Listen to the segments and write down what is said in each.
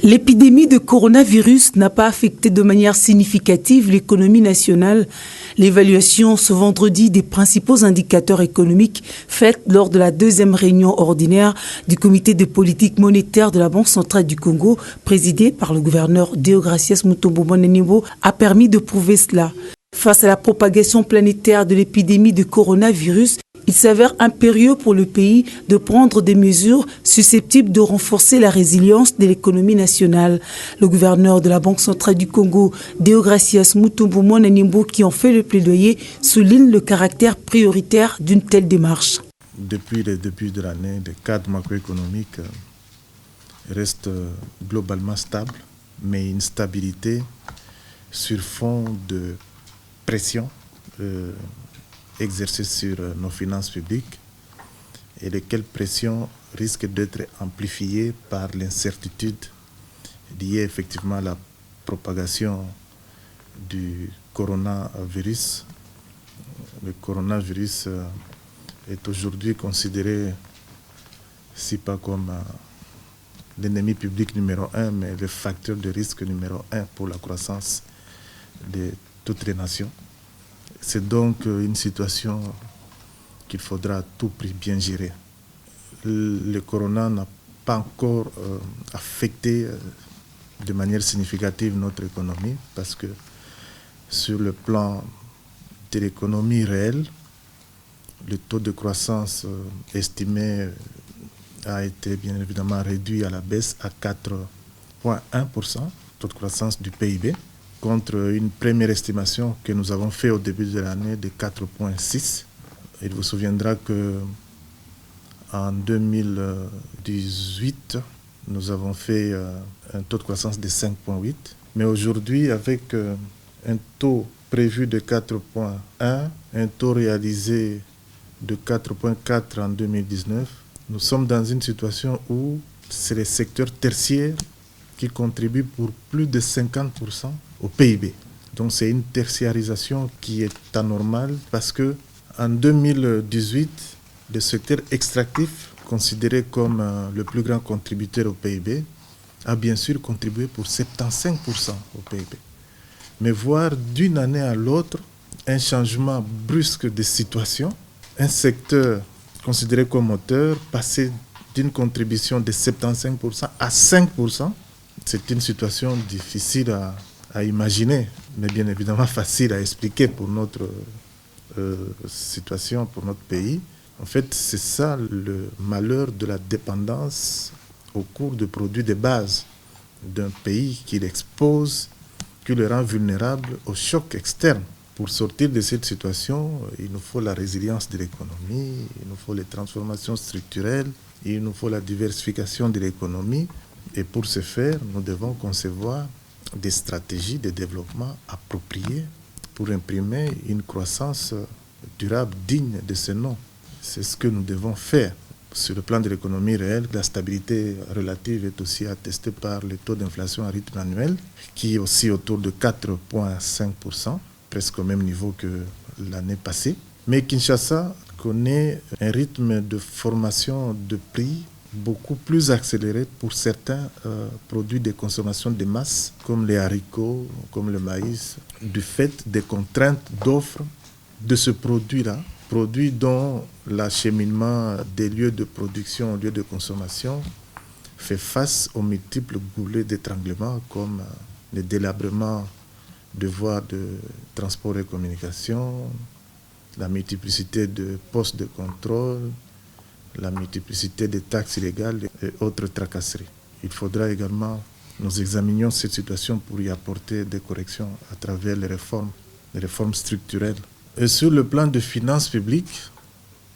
L'épidémie de coronavirus n'a pas affecté de manière significative l'économie nationale. L'évaluation ce vendredi des principaux indicateurs économiques faite lors de la deuxième réunion ordinaire du comité de politique monétaire de la Banque centrale du Congo, présidé par le gouverneur Deogracias Mutombo Monenimbo, a permis de prouver cela. Face à la propagation planétaire de l'épidémie de coronavirus, il s'avère impérieux pour le pays de prendre des mesures susceptibles de renforcer la résilience de l'économie nationale. Le gouverneur de la Banque centrale du Congo, Deogracias Mutombo Monenimbo, qui en fait le plaidoyer, souligne le caractère prioritaire d'une telle démarche. Depuis le début de l'année, le cadre macroéconomique reste globalement stable, mais une stabilité sur fond de pression exercée sur nos finances publiques et lesquelles pressions risquent d'être amplifiées par l'incertitude liée effectivement à la propagation du coronavirus. Le coronavirus est aujourd'hui considéré, si pas comme l'ennemi public numéro 1, mais le facteur de risque numéro 1 pour la croissance de toutes les nations. C'est donc une situation qu'il faudra à tout prix bien gérer. Le corona n'a pas encore affecté de manière significative notre économie parce que sur le plan de l'économie réelle, le taux de croissance estimé a été bien évidemment réduit à la baisse à 4,1%, taux de croissance du PIB, contre une première estimation que nous avons faite au début de l'année de 4,6. Il vous souviendra qu'en 2018, nous avons fait un taux de croissance de 5,8. Mais aujourd'hui, avec un taux prévu de 4,1, un taux réalisé de 4,4 en 2019, nous sommes dans une situation où c'est les secteurs tertiaires qui contribuent pour plus de 50% au PIB. Donc c'est une tertiarisation qui est anormale parce que en 2018, le secteur extractif, considéré comme le plus grand contributeur au PIB, a bien sûr contribué pour 75% au PIB. Mais voir d'une année à l'autre un changement brusque de situation, un secteur considéré comme moteur, passer d'une contribution de 75% à 5%, c'est une situation difficile à imaginer, mais bien évidemment facile à expliquer pour notre situation, pour notre pays. En fait, c'est ça le malheur de la dépendance au cours de produits de base d'un pays qui l'expose, qui le rend vulnérable aux chocs externes. Pour sortir de cette situation, il nous faut la résilience de l'économie, il nous faut les transformations structurelles, il nous faut la diversification de l'économie. Et pour ce faire, nous devons concevoir des stratégies de développement appropriées pour imprimer une croissance durable digne de ce nom. C'est ce que nous devons faire. Sur le plan de l'économie réelle, la stabilité relative est aussi attestée par le taux d'inflation à rythme annuel, qui est aussi autour de 4,5%, presque au même niveau que l'année passée. Mais Kinshasa connaît un rythme de formation de prix beaucoup plus accéléré pour certains produits de consommation de masse, comme les haricots, comme le maïs, du fait des contraintes d'offre de ce produit-là, produit dont l'acheminement des lieux de production aux lieux de consommation fait face aux multiples goulets d'étranglement comme le délabrement de voies de transport et communication, la multiplicité de postes de contrôle, la multiplicité de taxes illégales et autres tracasseries. Il faudra également que nous examinions cette situation pour y apporter des corrections à travers les réformes structurelles. Et sur le plan de finances publiques,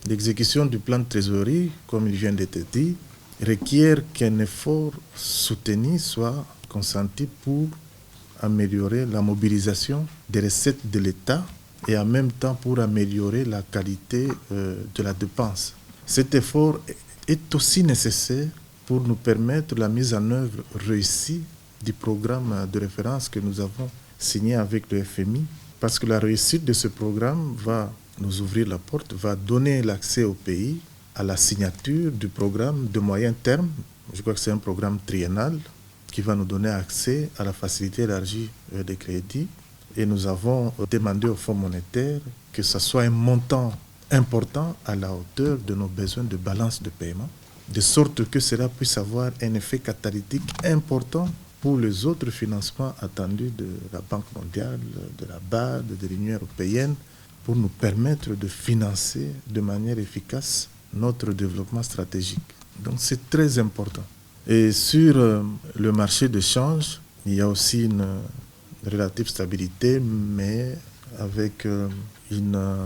l'exécution du plan de trésorerie, comme il vient d'être dit, requiert qu'un effort soutenu soit consenti pour améliorer la mobilisation des recettes de l'État et en même temps pour améliorer la qualité de la dépense. Cet effort est aussi nécessaire pour nous permettre la mise en œuvre réussie du programme de référence que nous avons signé avec le FMI, parce que la réussite de ce programme va nous ouvrir la porte, va donner l'accès au pays à la signature du programme de moyen terme. Je crois que c'est un programme triennal qui va nous donner accès à la facilité élargie des crédits. Et nous avons demandé au Fonds monétaire que ce soit un montant important à la hauteur de nos besoins de balance de paiement, de sorte que cela puisse avoir un effet catalytique important pour les autres financements attendus de la Banque mondiale, de la BAD, de l'Union européenne, pour nous permettre de financer de manière efficace notre développement stratégique. Donc c'est très important. Et sur le marché de change, il y a aussi une relative stabilité, mais avec une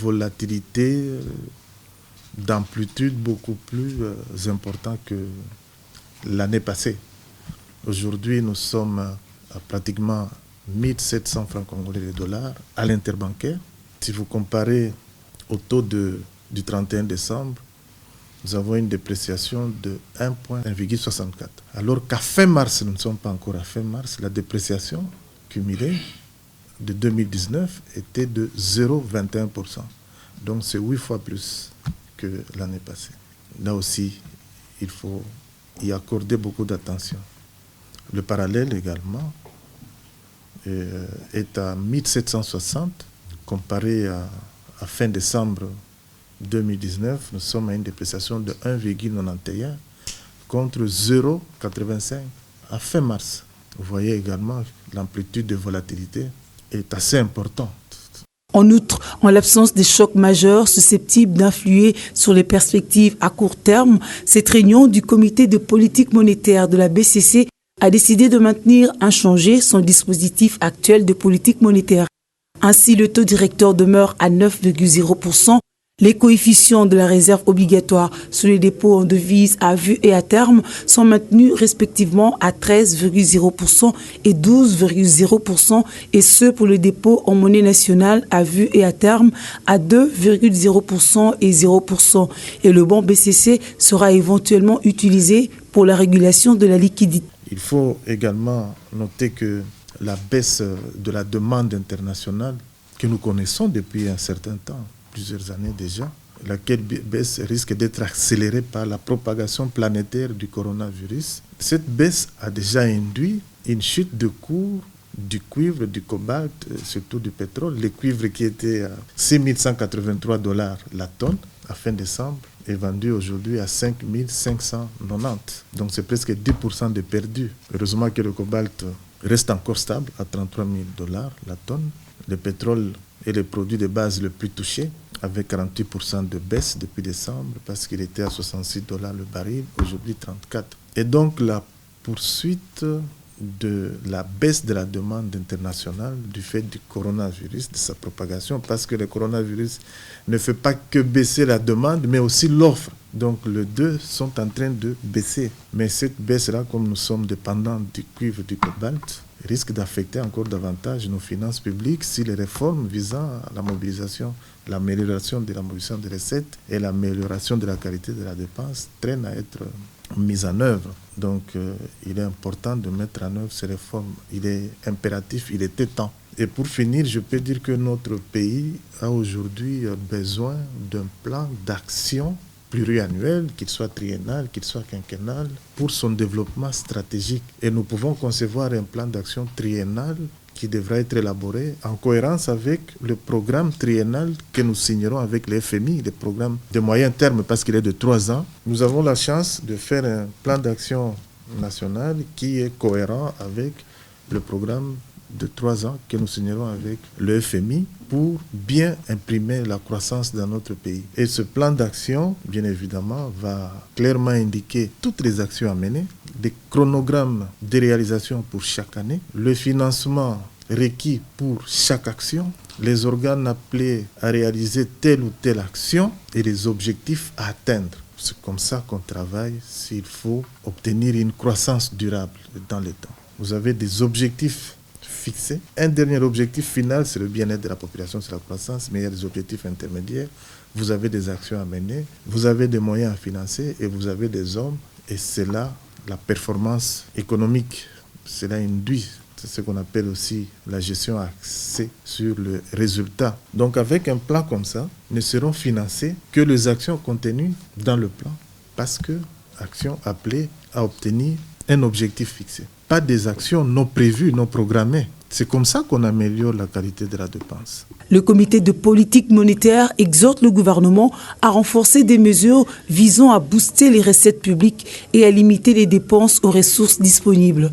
volatilité d'amplitude beaucoup plus importante que l'année passée. Aujourd'hui, nous sommes à pratiquement 1700 francs congolais de dollars à l'interbancaire. Si vous comparez au taux du 31 décembre, nous avons une dépréciation de 1,64. Alors qu'à fin mars, nous ne sommes pas encore à fin mars, la dépréciation cumulée de 2019 était de 0,21%. Donc c'est 8 fois plus que l'année passée. Là aussi, il faut y accorder beaucoup d'attention. Le parallèle également est à 1760, comparé à fin décembre 2019, nous sommes à une dépréciation de 1,91 contre 0,85 à fin mars. Vous voyez également que l'amplitude de volatilité est assez importante. En outre, en l'absence des chocs majeurs susceptibles d'influer sur les perspectives à court terme, cette réunion du comité de politique monétaire de la BCC a décidé de maintenir inchangé son dispositif actuel de politique monétaire. Ainsi, le taux directeur demeure à 9,0%. Les coefficients de la réserve obligatoire sur les dépôts en devises à vue et à terme sont maintenus respectivement à 13,0% et 12,0%, et ceux pour le dépôt en monnaie nationale à vue et à terme à 2,0% et 0%. Et le bon BCC sera éventuellement utilisé pour la régulation de la liquidité. Il faut également noter que la baisse de la demande internationale que nous connaissons depuis un certain temps, plusieurs années déjà, laquelle baisse risque d'être accélérée par la propagation planétaire du coronavirus. Cette baisse a déjà induit une chute de cours du cuivre, du cobalt, surtout du pétrole. Le cuivre qui était à 6183 $ la tonne à fin décembre est vendu aujourd'hui à 5590. Donc c'est presque 10% de perdu. Heureusement que le cobalt reste encore stable à 33 000 $ la tonne. Le pétrole est le produit de base le plus touché, avec 48% de baisse depuis décembre, parce qu'il était à 66 $ le baril, aujourd'hui 34. Et donc la poursuite de la baisse de la demande internationale du fait du coronavirus, de sa propagation, parce que le coronavirus ne fait pas que baisser la demande, mais aussi l'offre. Donc les deux sont en train de baisser. Mais cette baisse-là, comme nous sommes dépendants du cuivre, du cobalt, risque d'affecter encore davantage nos finances publiques si les réformes visant à la mobilisation, l'amélioration de la mobilisation des recettes et l'amélioration de la qualité de la dépense traînent à être mises en œuvre. Donc il est important de mettre en œuvre ces réformes. Il est impératif, il était temps. Et pour finir, je peux dire que notre pays a aujourd'hui besoin d'un plan d'action pluriannuel, qu'il soit triennal, qu'il soit quinquennal, pour son développement stratégique. Et nous pouvons concevoir un plan d'action triennal qui devra être élaboré en cohérence avec le programme triennal que nous signerons avec le FMI, le programme de moyen terme, parce qu'il est de 3 ans. Nous avons la chance de faire un plan d'action national qui est cohérent avec le programme de 3 ans que nous signerons avec le FMI pour bien imprimer la croissance dans notre pays. Et ce plan d'action, bien évidemment, va clairement indiquer toutes les actions à mener, des chronogrammes de réalisation pour chaque année, le financement requis pour chaque action, les organes appelés à réaliser telle ou telle action et les objectifs à atteindre. C'est comme ça qu'on travaille s'il faut obtenir une croissance durable dans le temps. Vous avez des objectifs fixés. Un dernier objectif final, c'est le bien-être de la population, c'est la croissance, mais il y a des objectifs intermédiaires. Vous avez des actions à mener, vous avez des moyens à financer et vous avez des hommes. Et c'est là la performance économique. Cela induit, c'est ce qu'on appelle aussi la gestion axée sur le résultat. Donc avec un plan comme ça, ne seront financées que les actions contenues dans le plan, parce que actions appelées à obtenir un objectif fixé, pas des actions non prévues, non programmées. C'est comme ça qu'on améliore la qualité de la dépense. Le comité de politique monétaire exhorte le gouvernement à renforcer des mesures visant à booster les recettes publiques et à limiter les dépenses aux ressources disponibles.